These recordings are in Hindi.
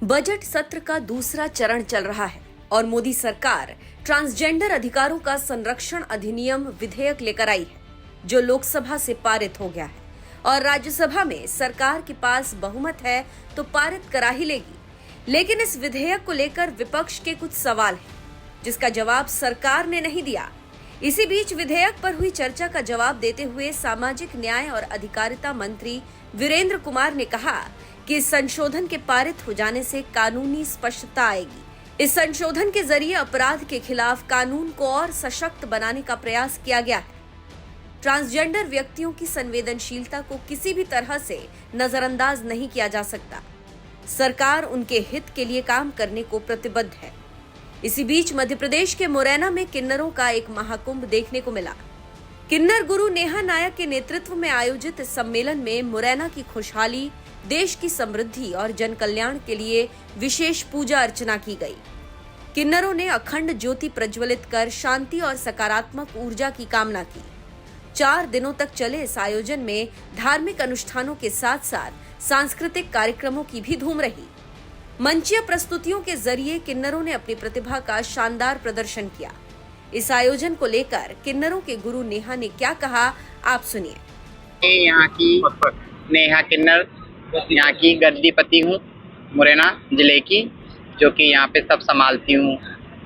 बजट सत्र का दूसरा चरण चल रहा है और मोदी सरकार ट्रांसजेंडर अधिकारों का संरक्षण अधिनियम विधेयक लेकर आई है, जो लोकसभा से पारित हो गया है और राज्यसभा में सरकार के पास बहुमत है तो पारित करा ही लेगी। लेकिन इस विधेयक को लेकर विपक्ष के कुछ सवाल हैं, जिसका जवाब सरकार ने नहीं दिया। इसी बीच विधेयक पर हुई चर्चा का जवाब देते हुए सामाजिक न्याय और अधिकारिता मंत्री वीरेंद्र कुमार ने कहा कि इस संशोधन के पारित हो जाने से कानूनी स्पष्टता आएगी। इस संशोधन के जरिए अपराध के खिलाफ कानून को और सशक्त बनाने का प्रयास किया गया है। ट्रांसजेंडर व्यक्तियों की संवेदनशीलता को किसी भी तरह से नजरअंदाज नहीं किया जा सकता। सरकार उनके हित के लिए काम करने को प्रतिबद्ध है। इसी बीच मध्य प्रदेश के मुरैना में किन्नरों का एक महाकुंभ देखने को मिला। किन्नर गुरु नेहा नायक के नेतृत्व में आयोजित इस सम्मेलन में मुरैना की खुशहाली, देश की समृद्धि और जन कल्याण के लिए विशेष पूजा अर्चना की गई। किन्नरों ने अखंड ज्योति प्रज्वलित कर शांति और सकारात्मक ऊर्जा की कामना की। 4 दिनों तक चले इस आयोजन में धार्मिक अनुष्ठानों के साथ साथ सांस्कृतिक कार्यक्रमों की भी धूम रही। मंचीय प्रस्तुतियों के जरिए किन्नरों ने अपनी प्रतिभा का शानदार प्रदर्शन किया। इस आयोजन को लेकर किन्नरों के गुरु नेहा ने क्या कहा, आप सुनिए। यहाँ की नेहा किन्नर, यहाँ की गद्दीपति हूँ, मुरैना जिले की, जो कि यहाँ पे सब संभालती हूँ।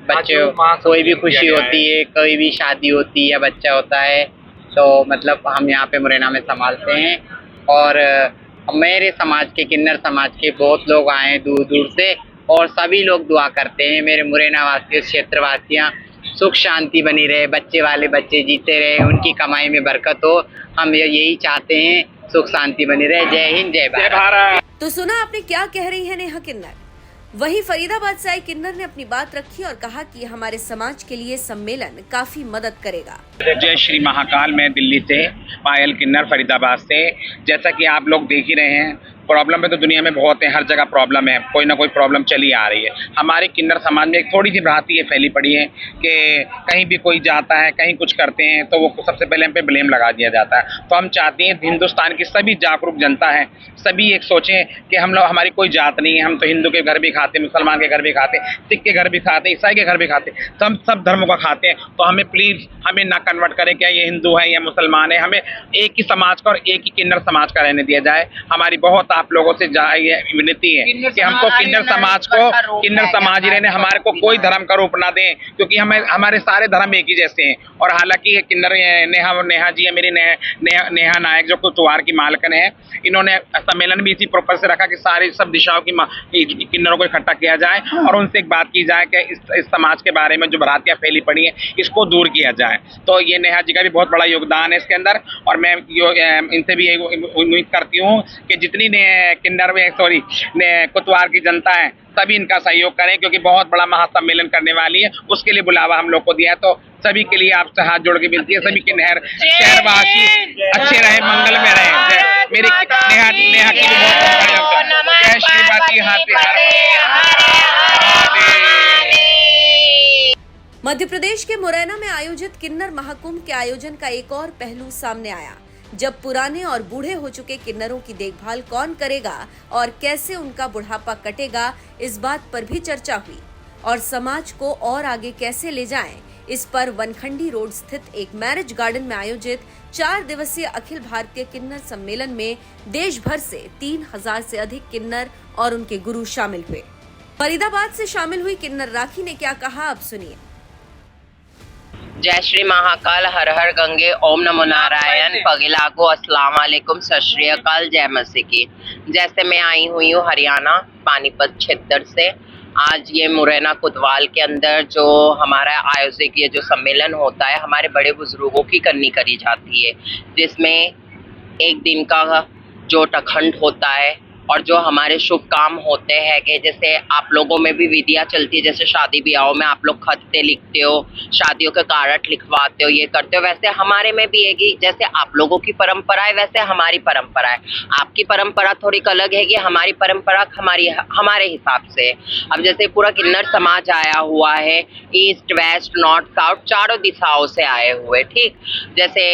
बच्चों कोई भी खुशी होती है, कोई भी शादी होती है या बच्चा होता है, तो मतलब हम यहाँ पे मुरैना में संभालते हैं। और मेरे समाज के, किन्नर समाज के बहुत लोग आए हैं दूर दूर से, और सभी लोग दुआ करते हैं मेरे मुरैना वासी, क्षेत्रवासियाँ सुख शांति बनी रहे, बच्चे वाले बच्चे जीते रहे, उनकी कमाई में बरकत हो। हम यही चाहते हैं, सुख शांति बनी रहे। जय हिंद, जय भारत। तो सुना आपने क्या कह रही है नेहा किन्नर। वहीं फरीदाबाद से आई किन्नर ने अपनी बात रखी और कहा कि हमारे समाज के लिए सम्मेलन काफी मदद करेगा। जय श्री महाकाल। मैं दिल्ली से पायल किन्नर, फरीदाबाद से। जैसा कि आप लोग देख ही रहे हैं, प्रॉब्लम है तो दुनिया में बहुत है, हर जगह प्रॉब्लम है, कोई ना कोई प्रॉब्लम चली आ रही है। हमारे किन्नर समाज में एक थोड़ी सी भ्रांति ये फैली पड़ी है कि कहीं भी कोई जाता है, कहीं कुछ करते हैं तो वो सबसे पहले हम पे ब्लेम लगा दिया जाता है। तो हम चाहते हैं हिंदुस्तान की सभी जागरूक जनता है, सभी एक सोचें कि हम लोग, हमारी कोई जात नहीं है, हम तो हिंदू के घर भी खाते, मुसलमान के घर भी खाते, सिख के घर भी खाते, ईसाई के घर भी खाते, तो हम सब धर्मों का खाते हैं। तो हमें प्लीज़ हमें ना कन्वर्ट करें क्या ये हिंदू है या मुसलमान है, हमें एक ही समाज का और एक ही किन्नर समाज का रहने दिया जाए। हमारी बहुत आप लोगों से ये विनती है कि हमको किन्नर समाज को किन्नर समाज ही रहने, हमारे को कोई धर्म का रूप ना दें, क्योंकि हमें हमारे सारे धर्म एक ही जैसे हैं। और हालांकि ये किन्नर नेहा जी है मेरी, नेहा नायक जो कुतवार की मालकन है, इन्होंने सम्मेलन भी इसी पर्पज से रखा कि सारी सब दिशाओं की किन्नरों को इकट्ठा किया जाए और उनसे एक बात की जाए कि इस समाज के बारे में जो भ्रांतियां फैली पड़ी हैं इसको दूर किया जाए। तो ये नेहा जी का भी बहुत बड़ा योगदान है इसके अंदर, और मैं इनसे भी उम्मीद करती हूँ कि जितनी किन्नर में कुतवार की जनता है सभी इनका सहयोग करें, क्योंकि बहुत बड़ा महासम्मेलन करने वाली है, उसके लिए बुलावा हम लोग को दिया है। तो सभी के लिए आपसे हाथ जोड़ के विनती है, सभी किन्नर शहरवासी अच्छे रहे, मंगल में रहे। मेरी नेहा की जय श्रीमती मध्य प्रदेश के मुरैना में आयोजित किन्नर महाकुंभ के आयोजन का एक और पहलू सामने आया, जब पुराने और बूढ़े हो चुके किन्नरों की देखभाल कौन करेगा और कैसे उनका बुढ़ापा कटेगा, इस बात पर भी चर्चा हुई। और समाज को और आगे कैसे ले जाएं, इस पर वनखंडी रोड स्थित एक मैरिज गार्डन में आयोजित 4 दिवसीय अखिल भारतीय किन्नर सम्मेलन में देश भर से 3000 से अधिक किन्नर और उनके गुरु शामिल हुए। फरीदाबाद से शामिल हुई किन्नर राखी ने क्या कहा, अब सुनिए। जय श्री महाकाल, हर हर गंगे, ओम नमो नारायण, पगिलागो, अस्सलाम वालेकुम, सत श्री अकाल, जय मसीह की। जैसे मैं आई हुई हूँ हरियाणा पानीपत क्षेत्र से। आज ये मुरैना कुतवाल के अंदर जो हमारा आयोजित ये जो सम्मेलन होता है, हमारे बड़े बुजुर्गों की करनी करी जाती है, जिसमें एक दिन का जो अखंड होता है और जो हमारे शुभ काम होते हैं कि जैसे आप लोगों में भी विधियाँ चलती है, जैसे शादी ब्याहों में आप लोग खत्ते लिखते हो, शादियों के कार्ड लिखवाते हो, ये करते हो, वैसे हमारे में भी है कि जैसे आप लोगों की परंपरा है वैसे हमारी परंपरा है। आपकी परंपरा थोड़ी अलग है कि हमारी परंपरा हमारे हिसाब से। अब जैसे पूरा किन्नर समाज आया हुआ है, ईस्ट वेस्ट नॉर्थ साउथ चारों दिशाओं से आए हुए, ठीक। जैसे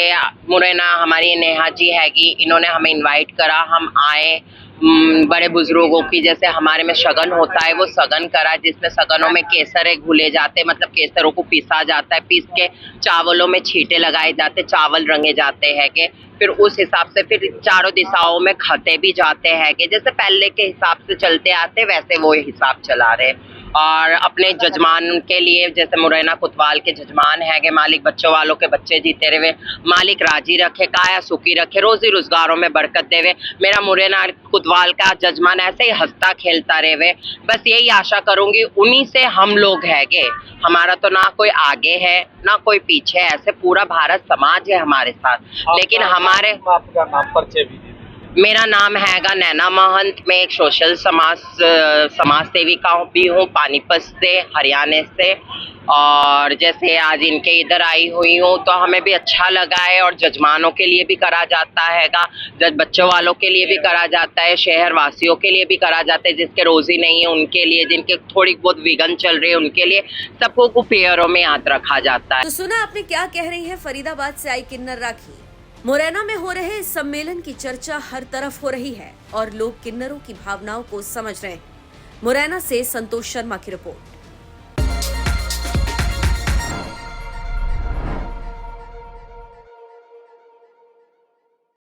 मुरैना हमारी नेहा जी है कि इन्होंने हमें इन्वाइट करा, हम आए बड़े बुजुर्गों की, जैसे हमारे में शगन होता है, वो शगन करा, जिसमें शगनों में केसर घुले जाते, मतलब केसरों को पीसा जाता है, पीस के चावलों में छींटे लगाए जाते, चावल रंगे जाते हैं के, फिर उस हिसाब से फिर चारों दिशाओं में खते भी जाते हैं कि जैसे पहले के हिसाब से चलते आते वैसे वो हिसाब चला रहे। और अपने जजमान के लिए, जैसे मुरैना कोतवाल के जजमान है कि मालिक बच्चों वालों के बच्चे जीते रहे, मालिक राजी रखे, काया सुखी रखे, रोजी रोजगारों में बरकत देवे, मेरा मुरैना कोतवाल का जजमान ऐसे ही हंसता खेलता रहे। बस यही आशा करूंगी, उन्हीं से हम लोग है गे, हमारा तो ना कोई आगे है ना कोई पीछे है, ऐसे पूरा भारत समाज है हमारे साथ। लेकिन हमारे, आपका नाम परिचय भी दे दीजिए। मेरा नाम हैगा नैना महंत, मैं एक सोशल समाज सेविका भी हूँ, पानीपत से, हरियाणा से। और जैसे आज इनके इधर आई हुई हूँ तो हमें भी अच्छा लगा है, और जजमानों के लिए भी करा जाता हैगा, बच्चों वालों के लिए भी करा जाता है, शहर वासियों के लिए भी करा जाता है, जिसके रोजी नहीं है उनके लिए, जिनके थोड़ी बहुत विघन चल रही है उनके लिए, सबको कुपेयरों में याद रखा जाता है। तो सुना आपने क्या कह रही है फरीदाबाद से आई किन्नर राखी। मुरैना में हो रहे इस सम्मेलन की चर्चा हर तरफ हो रही है और लोग किन्नरों की भावनाओं को समझ रहे हैं। मुरैना से संतोष शर्मा की रिपोर्ट।